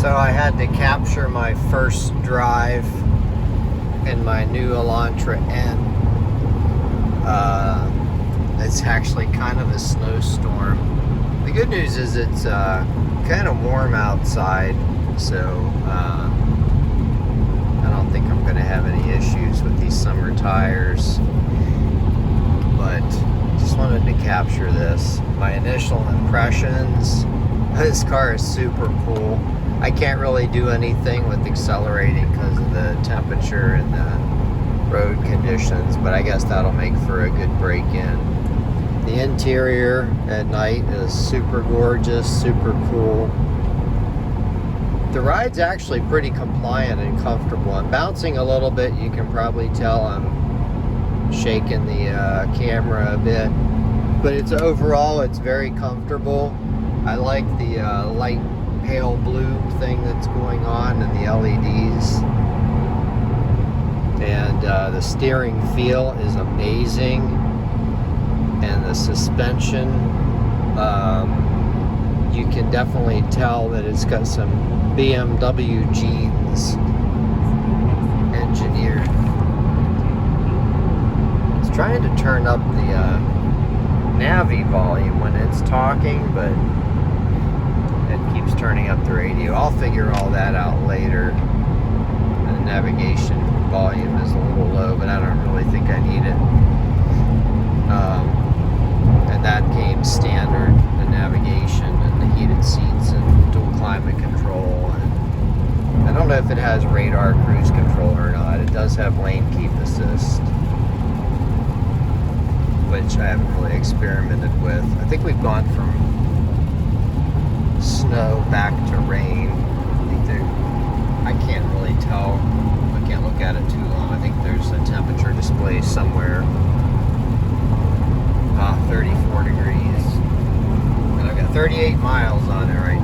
So I had to capture my first drive in my new Elantra N. It's actually kind of a snowstorm. The good news is it's kind of warm outside, so I don't think I'm going to have any issues with these summer tires. But just wanted to capture this. My initial impressions. This car is super cool. I can't really do anything with accelerating because of the temperature and the road conditions, but I guess that'll make for a good break-in. The interior at night is super gorgeous, super cool. The ride's actually pretty compliant and comfortable. I'm bouncing a little bit. You can probably tell I'm shaking the camera a bit, but overall it's very comfortable. I like the light pale blue thing that's going on and the LEDs, and the steering feel is amazing, and the suspension, you can definitely tell that it's got some BMW genes engineered. It's trying to turn up the Navi volume when it's talking, but it keeps turning up the radio. I'll figure all that out later. The navigation volume is a little low, but I don't really think I need it. And that came standard, the navigation and the heated seats and dual climate control. And I don't know if it has radar cruise control or not. It does have lane keep assist, which I haven't really experimented with. I think we've gone from snow back to rain. I can't really tell. I can't look at it too long. I think there's a temperature display somewhere. 34 degrees. And I've got 38 miles on it right